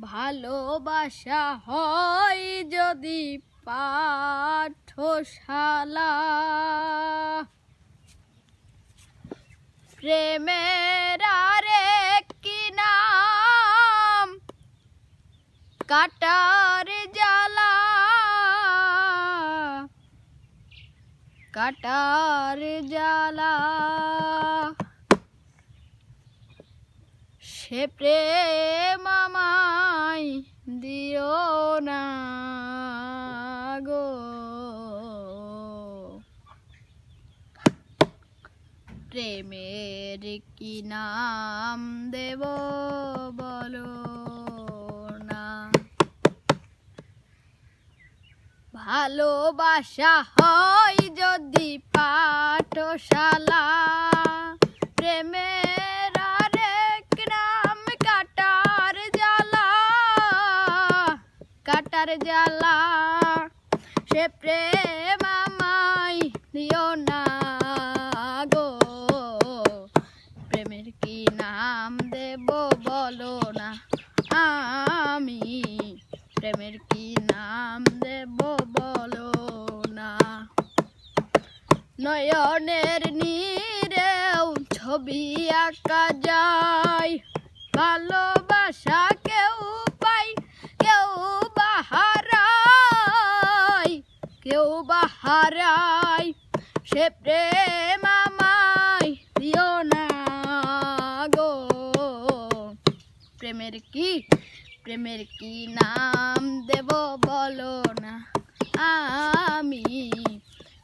ভালোবাসা হয় যদি পাঠশালা, প্রেমের আরেক কি নাম কাটার জ্বালা, কাটার জ্বালা। সে প্রেম আমায় দিও না গো, প্রেমের কি নাম দেব বলো না। ভালোবাসা হয় যদি পাঠশালা, প্রেমের আরেক নাম কাটার জ্বালা, কাটার জ্বালা। সে প্রেম আমায় দিও না গো, প্রেমের কি নাম দেব বলো না। আমি প্রেমের কি নাম দেব বলো না। নয়নের নীরেও ছবি আঁকা যায়, ভালোবাসা কেউ পাই কেউ বাহারায়, কেউ বাহারায়। সে প্রেম আমায় দিও না গো, প্রেমের কি নাম দেব বলো না। আমি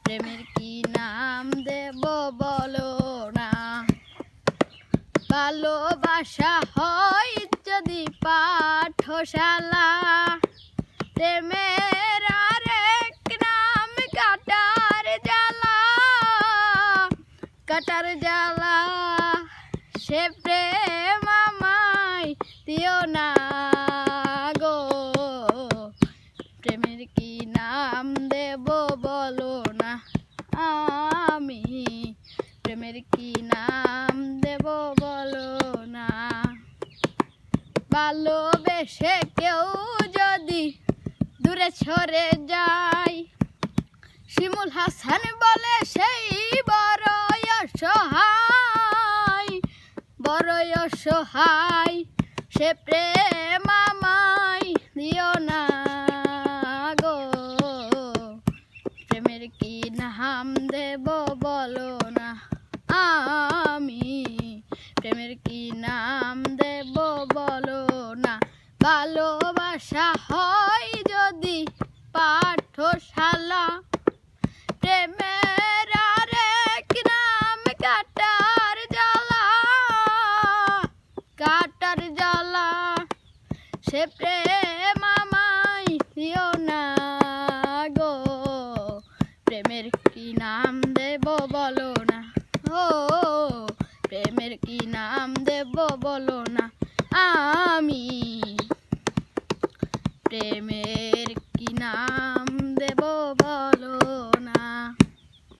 প্রেমের কি নাম দেব বলো না। ভালোবাসা হয় যদি পাঠশালা, প্রেমের আরেক নাম কাটার জ্বালা, কাটার জ্বালা। সে প্রেম আমায় দিও না গো, প্রেমের কি নাম দেব বলো না। আমি প্রেমের কি নাম দেব বলো না। ভালোবেসে কেউ যদি দূরে সরে যায়, শিমুল হাসান বলে সেই বড়ই অসহায়, বড়ই অসহায়। সে প্রেম আমায় দিও না গো, প্রেমের কি নাম দেব বলো না। আমি প্রেমের কি নাম দেব বলো না। ভালোবাসা হয় যদি পাঠশালা, প্রেমের আরেক নাম কাটার জ্বালা, কাটার জ্বালা। সে প্রেম আমায় দিও না গো, প্রেমের কি নাম দেব বলো না। ও প্রেমের কি নাম দেব বলো না। আমি প্রেমের